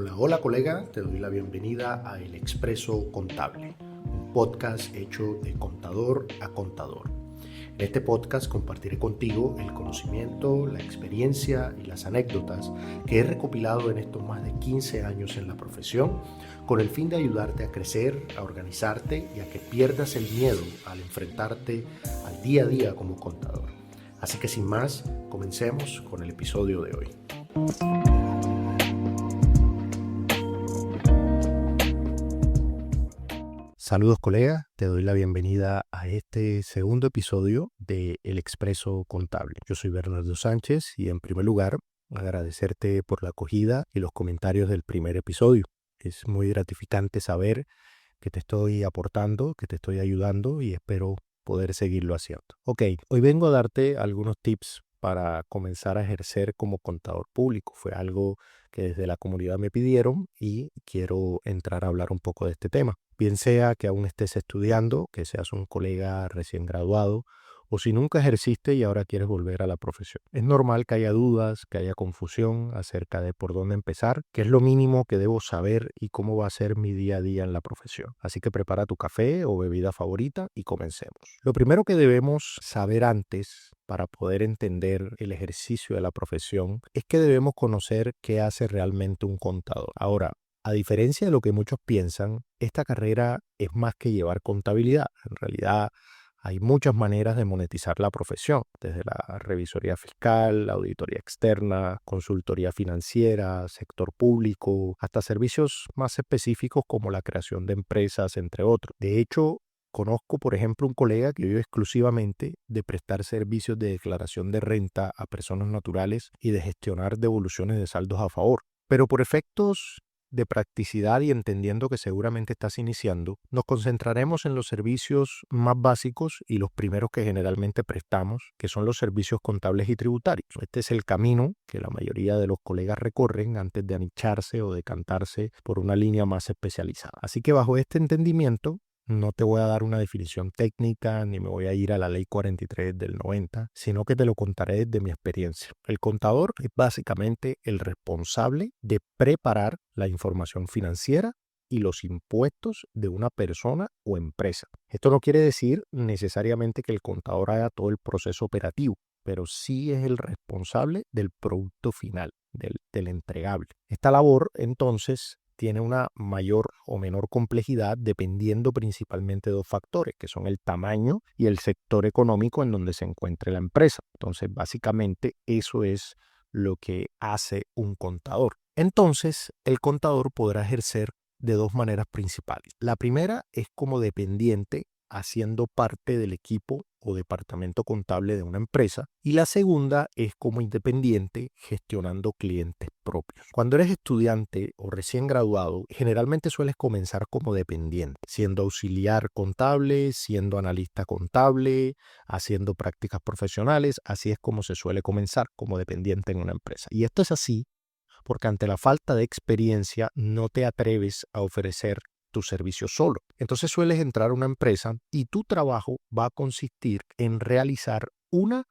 Hola, hola colega, te doy la bienvenida a El Expreso Contable, un podcast hecho de contador a contador. En este podcast compartiré contigo el conocimiento, la experiencia y las anécdotas que he recopilado en estos más de 15 años en la profesión, con el fin de ayudarte a crecer, a organizarte y a que pierdas el miedo al enfrentarte al día a día como contador. Así que sin más, comencemos con el episodio de hoy. Saludos colegas, te doy la bienvenida a este segundo episodio de El Expreso Contable. Yo soy Bernardo Sánchez y en primer lugar agradecerte por la acogida y los comentarios del primer episodio. Es muy gratificante saber que te estoy aportando, que te estoy ayudando y espero poder seguirlo haciendo. Ok, hoy vengo a darte algunos tips para comenzar a ejercer como contador público. Fue algo que desde la comunidad me pidieron y quiero entrar a hablar un poco de este tema. Bien sea que aún estés estudiando, que seas un colega recién graduado, o si nunca ejerciste y ahora quieres volver a la profesión. Es normal que haya dudas, que haya confusión acerca de por dónde empezar, qué es lo mínimo que debo saber y cómo va a ser mi día a día en la profesión. Así que prepara tu café o bebida favorita y comencemos. Lo primero que debemos saber antes para poder entender el ejercicio de la profesión es que debemos conocer qué hace realmente un contador. Ahora, a diferencia de lo que muchos piensan, esta carrera es más que llevar contabilidad. En realidad, hay muchas maneras de monetizar la profesión, desde la revisoría fiscal, la auditoría externa, consultoría financiera, sector público, hasta servicios más específicos como la creación de empresas, entre otros. De hecho, conozco, por ejemplo, un colega que vive exclusivamente de prestar servicios de declaración de renta a personas naturales y de gestionar devoluciones de saldos a favor. Pero por efectos de practicidad y entendiendo que seguramente estás iniciando, nos concentraremos en los servicios más básicos y los primeros que generalmente prestamos, que son los servicios contables y tributarios. Este es el camino que la mayoría de los colegas recorren antes de anicharse o decantarse por una línea más especializada. Así que bajo este entendimiento, no te voy a dar una definición técnica ni me voy a ir a la ley 43 del 90, sino que te lo contaré desde mi experiencia. El contador es básicamente el responsable de preparar la información financiera y los impuestos de una persona o empresa. Esto no quiere decir necesariamente que el contador haga todo el proceso operativo, pero sí es el responsable del producto final, del entregable. Esta labor, entonces, tiene una mayor o menor complejidad dependiendo principalmente de dos factores, que son el tamaño y el sector económico en donde se encuentre la empresa. Entonces, básicamente, eso es lo que hace un contador. Entonces, el contador podrá ejercer de dos maneras principales. La primera es como dependiente, haciendo parte del equipo o departamento contable de una empresa, y la segunda es como independiente gestionando clientes propios. Cuando eres estudiante o recién graduado, generalmente sueles comenzar como dependiente, siendo auxiliar contable, siendo analista contable, haciendo prácticas profesionales. Así es como se suele comenzar como dependiente en una empresa. Y esto es así porque ante la falta de experiencia no te atreves a ofrecer tu servicio solo. Entonces sueles entrar a una empresa y tu trabajo va a consistir en realizar una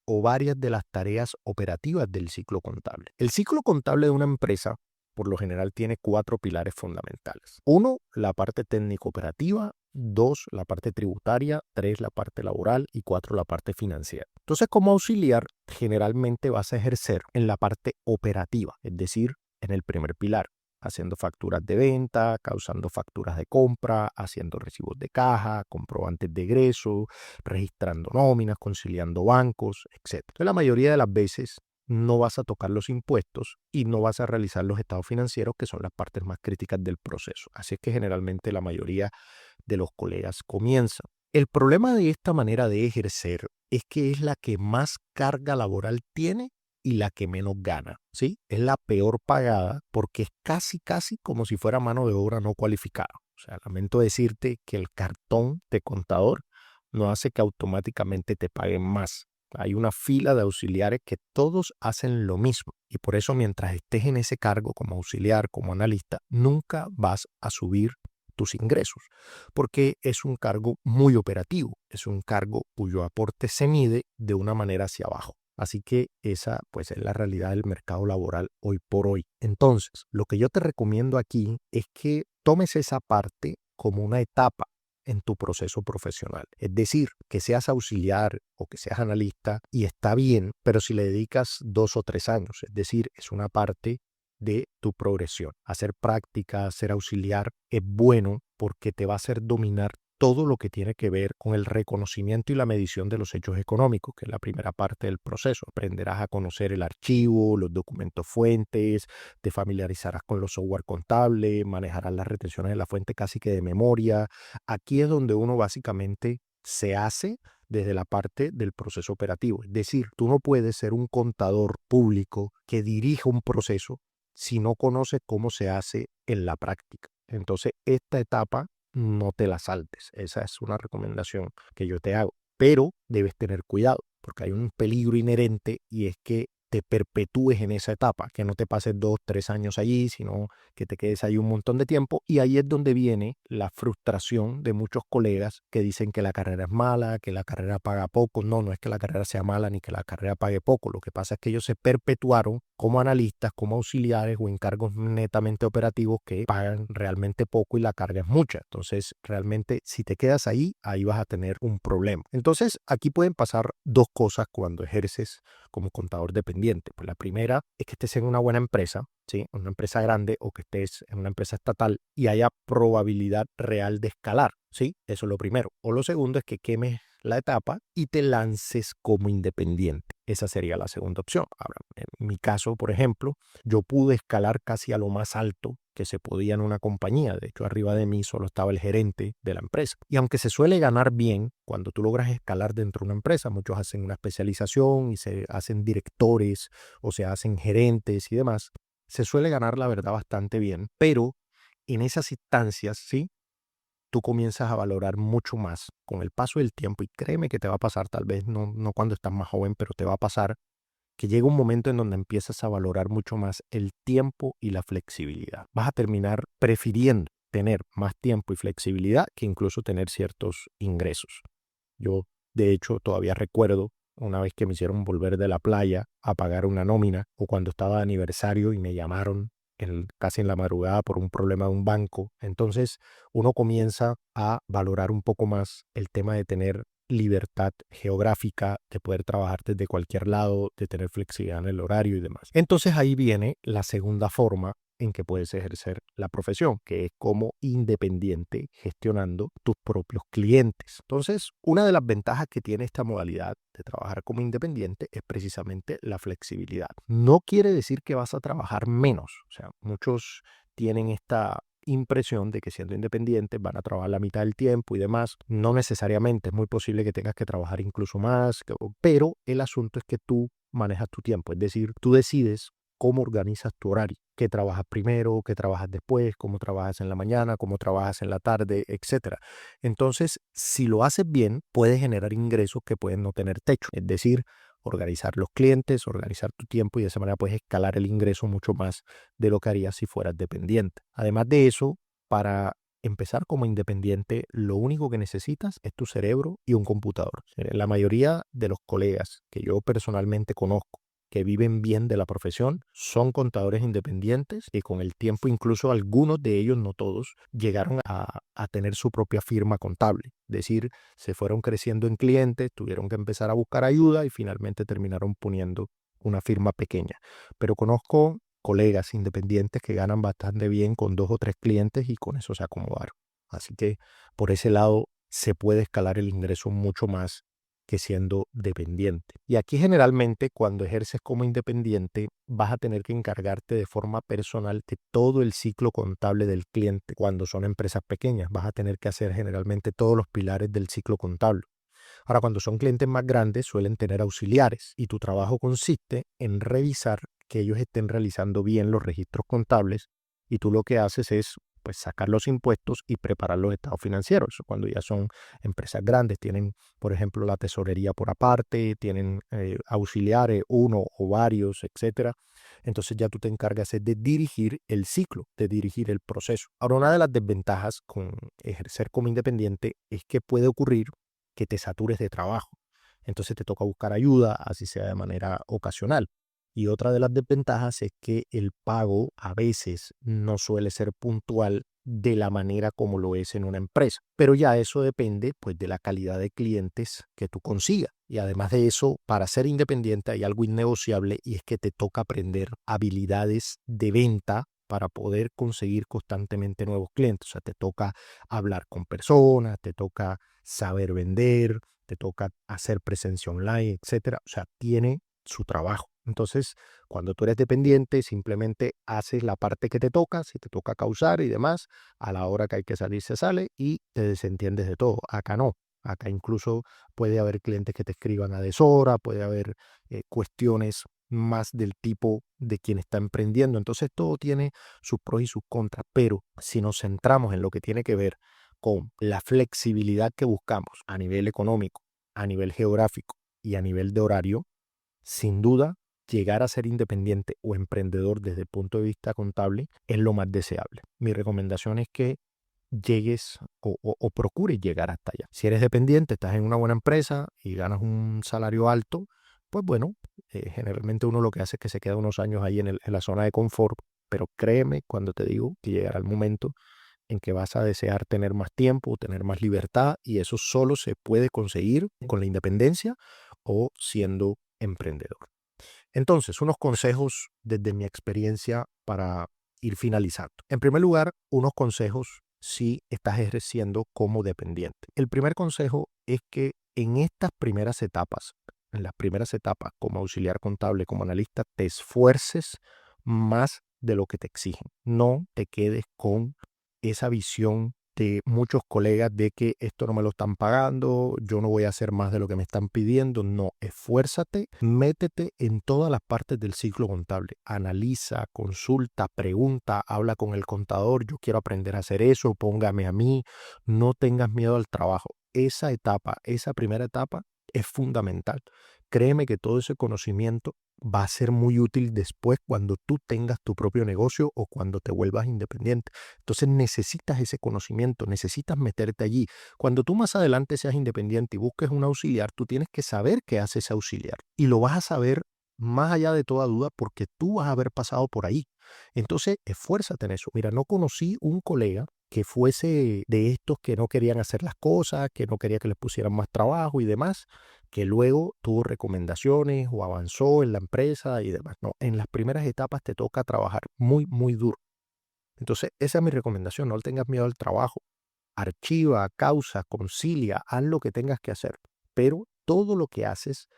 o varias de las tareas operativas del ciclo contable. El ciclo contable de una empresa por lo general tiene 4 pilares fundamentales. 1, la parte técnico-operativa. 2, la parte tributaria. 3, la parte laboral. Y 4, la parte financiera. Entonces, como auxiliar, generalmente vas a ejercer en la parte operativa, es decir, en el primer pilar, haciendo facturas de venta, causando facturas de compra, haciendo recibos de caja, comprobantes de egreso, registrando nóminas, conciliando bancos, etc. Entonces, la mayoría de las veces no vas a tocar los impuestos y no vas a realizar los estados financieros, que son las partes más críticas del proceso. Así es que generalmente la mayoría de los colegas comienzan. El problema de esta manera de ejercer es que es la que más carga laboral tiene y la que menos gana, ¿sí? Es la peor pagada porque es casi como si fuera mano de obra no cualificada. O sea, lamento decirte que el cartón de contador no hace que automáticamente te paguen más. Hay una fila de auxiliares que todos hacen lo mismo y por eso mientras estés en ese cargo como auxiliar, como analista, nunca vas a subir tus ingresos, porque es un cargo muy operativo, es un cargo cuyo aporte se mide de una manera hacia abajo. Así que esa pues es la realidad del mercado laboral hoy por hoy. Entonces, lo que yo te recomiendo aquí es que tomes esa parte como una etapa en tu proceso profesional. Es decir, que seas auxiliar o que seas analista y está bien, pero si le dedicas 2 o 3 años, es decir, es una parte de tu progresión. Hacer práctica, ser auxiliar es bueno porque te va a hacer dominar todo lo que tiene que ver con el reconocimiento y la medición de los hechos económicos, que es la primera parte del proceso. Aprenderás a conocer el archivo, los documentos fuentes, te familiarizarás con los software contables, manejarás las retenciones de la fuente casi que de memoria. Aquí es donde uno básicamente se hace desde la parte del proceso operativo. Es decir, tú no puedes ser un contador público que dirija un proceso si no conoces cómo se hace en la práctica. Entonces, esta etapa no te la saltes. Esa es una recomendación que yo te hago. Pero debes tener cuidado, porque hay un peligro inherente y es que te perpetúes en esa etapa, que no te pases 2, 3 años allí, sino que te quedes ahí un montón de tiempo. Y ahí es donde viene la frustración de muchos colegas que dicen que la carrera es mala, que la carrera paga poco. No, no es que la carrera sea mala ni que la carrera pague poco. Lo que pasa es que ellos se perpetuaron como analistas, como auxiliares o encargos netamente operativos que pagan realmente poco y la carga es mucha. Entonces, realmente, si te quedas ahí, ahí vas a tener un problema. Entonces, aquí pueden pasar dos cosas cuando ejerces como contador dependiente. Pues la primera es que estés en una buena empresa, ¿sí? Una empresa grande o que estés en una empresa estatal y haya probabilidad real de escalar, ¿sí? Eso es lo primero. O lo segundo es que quemes la etapa y te lances como independiente. Esa sería la segunda opción. Ahora, en mi caso, por ejemplo, yo pude escalar casi a lo más alto que se podía en una compañía. De hecho, arriba de mí solo estaba el gerente de la empresa. Y aunque se suele ganar bien, cuando tú logras escalar dentro de una empresa, muchos hacen una especialización y se hacen directores o se hacen gerentes y demás, se suele ganar la verdad bastante bien, pero en esas instancias, sí, tú comienzas a valorar mucho más con el paso del tiempo y créeme que te va a pasar, tal vez no cuando estás más joven, pero te va a pasar que llega un momento en donde empiezas a valorar mucho más el tiempo y la flexibilidad. Vas a terminar prefiriendo tener más tiempo y flexibilidad que incluso tener ciertos ingresos. Yo, de hecho, todavía recuerdo una vez que me hicieron volver de la playa a pagar una nómina o cuando estaba de aniversario y me llamaron casi en la madrugada por un problema de un banco. Entonces, uno comienza a valorar un poco más el tema de tener libertad geográfica, de poder trabajar desde cualquier lado, de tener flexibilidad en el horario y demás. Entonces ahí viene la segunda forma en que puedes ejercer la profesión, que es como independiente gestionando tus propios clientes. Entonces, una de las ventajas que tiene esta modalidad de trabajar como independiente es precisamente la flexibilidad. No quiere decir que vas a trabajar menos, o sea, muchos tienen esta impresión de que siendo independientes van a trabajar la mitad del tiempo y demás. No necesariamente, es muy posible que tengas que trabajar incluso más, pero el asunto es que tú manejas tu tiempo, es decir, tú decides cómo organizas tu horario, qué trabajas primero, qué trabajas después, cómo trabajas en la mañana, cómo trabajas en la tarde, etcétera. Entonces, si lo haces bien, puedes generar ingresos que pueden no tener techo, es decir, organizar los clientes, organizar tu tiempo y de esa manera puedes escalar el ingreso mucho más de lo que harías si fueras dependiente. Además de eso, para empezar como independiente, lo único que necesitas es tu cerebro y un computador. La mayoría de los colegas que yo personalmente conozco que viven bien de la profesión son contadores independientes y con el tiempo incluso algunos de ellos, no todos, llegaron a tener su propia firma contable. Es decir, se fueron creciendo en clientes, tuvieron que empezar a buscar ayuda y finalmente terminaron poniendo una firma pequeña. Pero conozco colegas independientes que ganan bastante bien con 2 o 3 clientes y con eso se acomodaron. Así que por ese lado se puede escalar el ingreso mucho más que siendo dependiente. Y aquí generalmente cuando ejerces como independiente vas a tener que encargarte de forma personal de todo el ciclo contable del cliente. Cuando son empresas pequeñas vas a tener que hacer generalmente todos los pilares del ciclo contable. Ahora, cuando son clientes más grandes suelen tener auxiliares y tu trabajo consiste en revisar que ellos estén realizando bien los registros contables y tú lo que haces es pues sacar los impuestos y preparar los estados financieros. Eso cuando ya son empresas grandes, tienen, por ejemplo, la tesorería por aparte, tienen auxiliares, uno o varios, etcétera. Entonces ya tú te encargas de dirigir el ciclo, de dirigir el proceso. Ahora, una de las desventajas con ejercer como independiente es que puede ocurrir que te satures de trabajo. Entonces te toca buscar ayuda, así sea de manera ocasional. Y otra de las desventajas es que el pago a veces no suele ser puntual de la manera como lo es en una empresa. Pero ya eso depende pues de la calidad de clientes que tú consigas. Y además de eso, para ser independiente hay algo innegociable y es que te toca aprender habilidades de venta para poder conseguir constantemente nuevos clientes. O sea, te toca hablar con personas, te toca saber vender, te toca hacer presencia online, etcétera. O sea, tiene su trabajo. Entonces, cuando tú eres dependiente, simplemente haces la parte que te toca, si te toca causar y demás, a la hora que hay que salir se sale y te desentiendes de todo. Acá no. Acá incluso puede haber clientes que te escriban a deshora, puede haber cuestiones más del tipo de quien está emprendiendo. Entonces todo tiene sus pros y sus contras, pero si nos centramos en lo que tiene que ver con la flexibilidad que buscamos a nivel económico, a nivel geográfico y a nivel de horario, sin duda, llegar a ser independiente o emprendedor desde el punto de vista contable es lo más deseable. Mi recomendación es que llegues o procures llegar hasta allá. Si eres dependiente, estás en una buena empresa y ganas un salario alto, pues bueno, generalmente uno lo que hace es que se queda unos años ahí en la zona de confort, pero créeme cuando te digo que llegará el momento en que vas a desear tener más tiempo, tener más libertad y eso solo se puede conseguir con la independencia o siendo emprendedor. Entonces, unos consejos desde mi experiencia para ir finalizando. En primer lugar, unos consejos si estás ejerciendo como dependiente. El primer consejo es que en estas primeras etapas, en las primeras etapas como auxiliar contable, como analista, te esfuerces más de lo que te exigen. No te quedes con esa visión de muchos colegas de que esto no me lo están pagando, yo no voy a hacer más de lo que me están pidiendo. No, esfuérzate, métete en todas las partes del ciclo contable. Analiza, consulta, pregunta, habla con el contador, yo quiero aprender a hacer eso, póngame a mí, no tengas miedo al trabajo. Esa etapa, esa primera etapa es fundamental. Créeme que todo ese conocimiento va a ser muy útil después cuando tú tengas tu propio negocio o cuando te vuelvas independiente. Entonces necesitas ese conocimiento, necesitas meterte allí. Cuando tú más adelante seas independiente y busques un auxiliar, tú tienes que saber qué hace ese auxiliar. Y lo vas a saber más allá de toda duda porque tú vas a haber pasado por ahí. Entonces, esfuérzate en eso. Mira, no conocí un colega que fuese de estos que no querían hacer las cosas, que no quería que les pusieran más trabajo y demás, que luego tuvo recomendaciones o avanzó en la empresa y demás. No, en las primeras etapas te toca trabajar muy, muy duro. Entonces, esa es mi recomendación, no le tengas miedo al trabajo. Archiva, causa, concilia, haz lo que tengas que hacer. Pero todo lo que haces,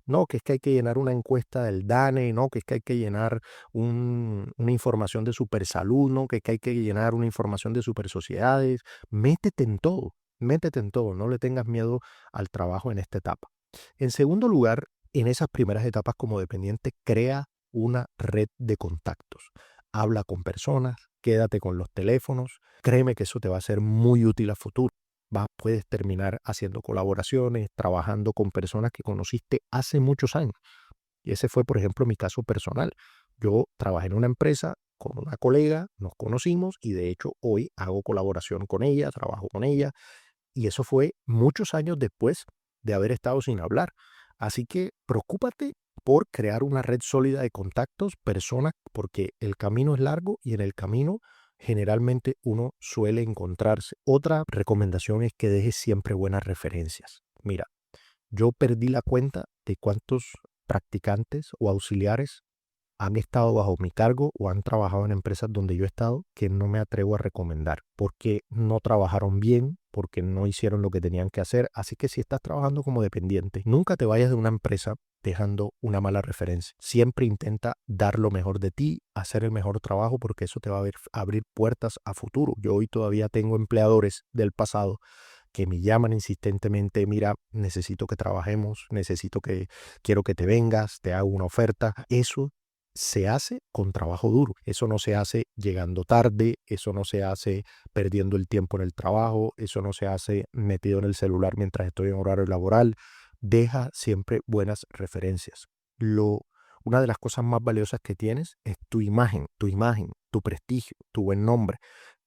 no, que es que hay que llenar una encuesta del DANE, no, que es que hay que llenar una información de Supersalud, no, que es que hay que llenar una información de Supersociedades. Métete en todo, no le tengas miedo al trabajo en esta etapa. En segundo lugar, en esas primeras etapas como dependiente, crea una red de contactos. Habla con personas, quédate con los teléfonos. Créeme que eso te va a ser muy útil a futuro. Puedes terminar haciendo colaboraciones, trabajando con personas que conociste hace muchos años. Y ese fue, por ejemplo, mi caso personal. Yo trabajé en una empresa con una colega, nos conocimos y de hecho hoy hago colaboración con ella, trabajo con ella. Y eso fue muchos años después de haber estado sin hablar. Así que preocúpate por crear una red sólida de contactos, personas, porque el camino es largo y en el camino generalmente uno suele encontrarse. Otra recomendación es que dejes siempre buenas referencias. Mira, yo perdí la cuenta de cuántos practicantes o auxiliares han estado bajo mi cargo o han trabajado en empresas donde yo he estado que no me atrevo a recomendar porque no trabajaron bien, porque no hicieron lo que tenían que hacer. Así que si estás trabajando como dependiente, nunca te vayas de una empresa dejando una mala referencia. Siempre intenta dar lo mejor de ti, hacer el mejor trabajo porque eso te va a abrir puertas a futuro. Yo hoy todavía tengo empleadores del pasado que me llaman insistentemente, mira, necesito que trabajemos, quiero que te vengas, te hago una oferta. Eso se hace con trabajo duro. Eso no se hace llegando tarde, eso no se hace perdiendo el tiempo en el trabajo, eso no se hace metido en el celular mientras estoy en horario laboral. Deja siempre buenas referencias. Una de las cosas más valiosas que tienes es tu imagen, tu prestigio, tu buen nombre.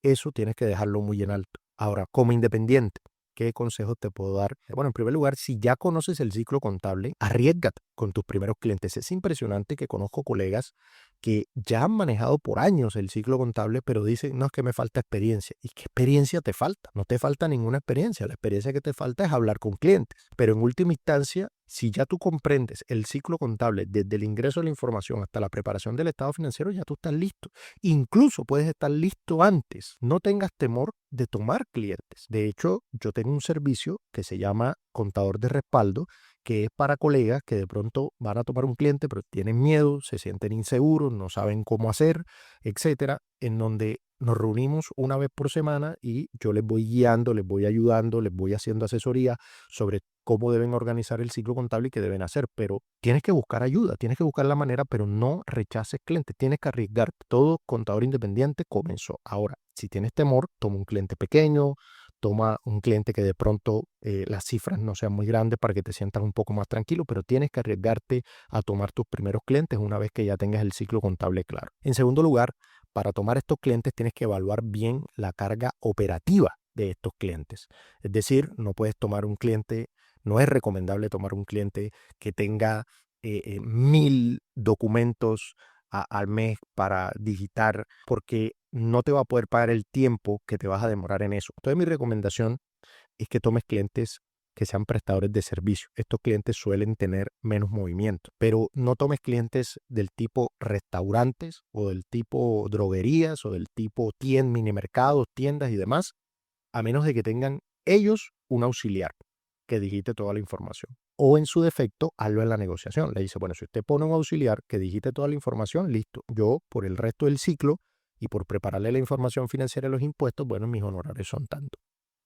Eso tienes que dejarlo muy en alto. Ahora, como independiente, ¿Qué consejos te puedo dar? Bueno, en primer lugar, si ya conoces el ciclo contable, arriésgate con tus primeros clientes. Es impresionante que conozco colegas que ya han manejado por años el ciclo contable, pero dicen, no, es que me falta experiencia. ¿Y qué experiencia te falta? No te falta ninguna experiencia. La experiencia que te falta es hablar con clientes. Pero en última instancia, si ya tú comprendes el ciclo contable desde el ingreso de la información hasta la preparación del estado financiero, ya tú estás listo. Incluso puedes estar listo antes. No tengas temor de tomar clientes. De hecho, yo tengo un servicio que se llama Contador de Respaldo, que es para colegas que de pronto van a tomar un cliente, pero tienen miedo, se sienten inseguros, no saben cómo hacer, etcétera, en donde nos reunimos una vez por semana y yo les voy guiando, les voy ayudando, les voy haciendo asesoría sobre cómo deben organizar el ciclo contable y qué deben hacer. Pero tienes que buscar ayuda, tienes que buscar la manera, pero no rechaces clientes, tienes que arriesgarte. Todo contador independiente comenzó. Ahora, si tienes temor, toma un cliente pequeño, toma un cliente que de pronto las cifras no sean muy grandes para que te sientas un poco más tranquilo, pero tienes que arriesgarte a tomar tus primeros clientes una vez que ya tengas el ciclo contable claro. En segundo lugar, para tomar estos clientes tienes que evaluar bien la carga operativa de estos clientes. Es decir, no puedes tomar un cliente, no es recomendable tomar un cliente que tenga 1000 documentos al mes para digitar, porque no te va a poder pagar el tiempo que te vas a demorar en eso. Entonces mi recomendación es que tomes clientes que sean prestadores de servicio. Estos clientes suelen tener menos movimiento, pero no tomes clientes del tipo restaurantes o del tipo droguerías o del tipo mini mercados, tiendas y demás, a menos de que tengan ellos un auxiliar que digite toda la información. O en su defecto, hazlo en la negociación. Le dice, bueno, si usted pone un auxiliar que digite toda la información, listo. Yo, por el resto del ciclo y por prepararle la información financiera de los impuestos, bueno, mis honorarios son tanto.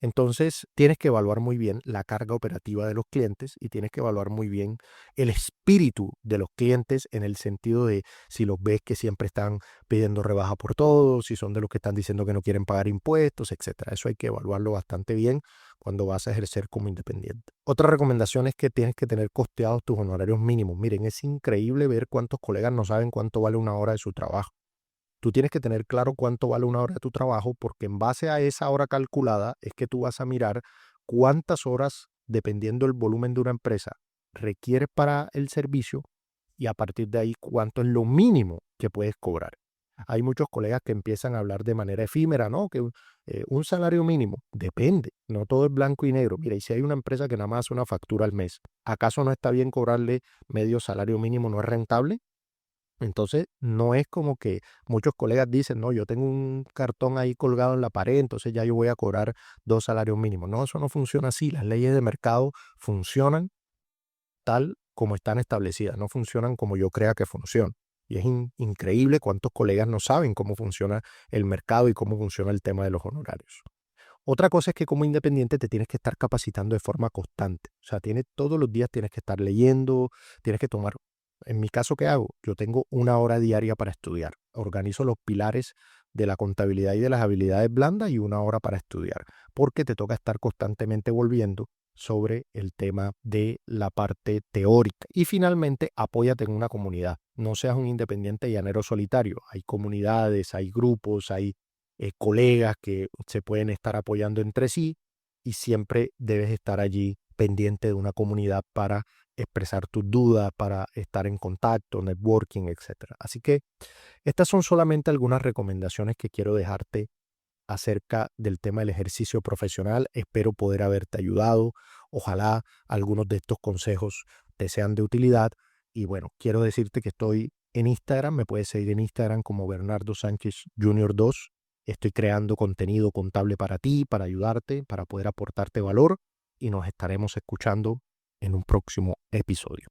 Entonces, tienes que evaluar muy bien la carga operativa de los clientes y tienes que evaluar muy bien el espíritu de los clientes en el sentido de si los ves que siempre están pidiendo rebaja por todo, si son de los que están diciendo que no quieren pagar impuestos, etcétera. Eso hay que evaluarlo bastante bien cuando vas a ejercer como independiente. Otra recomendación es que tienes que tener costeados tus honorarios mínimos. Miren, es increíble ver cuántos colegas no saben cuánto vale una hora de su trabajo. Tú tienes que tener claro cuánto vale una hora de tu trabajo, porque en base a esa hora calculada es que tú vas a mirar cuántas horas, dependiendo del volumen de una empresa, requieres para el servicio y a partir de ahí cuánto es lo mínimo que puedes cobrar. Hay muchos colegas que empiezan a hablar de manera efímera, ¿no? Que un salario mínimo, depende, no todo es blanco y negro. Mira, y si hay una empresa que nada más hace una factura al mes, ¿acaso no está bien cobrarle medio salario mínimo? ¿No es rentable? Entonces, no es como que muchos colegas dicen, no, yo tengo un cartón ahí colgado en la pared, entonces ya yo voy a cobrar 2 salarios mínimos. No, eso no funciona así. Las leyes de mercado funcionan tal como están establecidas, no funcionan como yo crea que funcionan. Y es increíble cuántos colegas no saben cómo funciona el mercado y cómo funciona el tema de los honorarios. Otra cosa es que como independiente te tienes que estar capacitando de forma constante. O sea, todos los días tienes que estar leyendo, tienes que tomar. En mi caso, ¿qué hago? Yo tengo una hora diaria para estudiar. Organizo los pilares de la contabilidad y de las habilidades blandas y una hora para estudiar, porque te toca estar constantemente volviendo sobre el tema de la parte teórica. Y finalmente, apóyate en una comunidad. No seas un independiente llanero solitario. Hay comunidades, hay grupos, hay colegas que se pueden estar apoyando entre sí y siempre debes estar allí pendiente de una comunidad para expresar tus dudas, para estar en contacto, networking, etcétera. Así que estas son solamente algunas recomendaciones que quiero dejarte acerca del tema del ejercicio profesional. Espero poder haberte ayudado. Ojalá algunos de estos consejos te sean de utilidad. Y bueno, quiero decirte que estoy en Instagram. Me puedes seguir en Instagram como Bernardo Sánchez Junior 2. Estoy creando contenido contable para ti, para ayudarte, para poder aportarte valor y nos estaremos escuchando en un próximo episodio.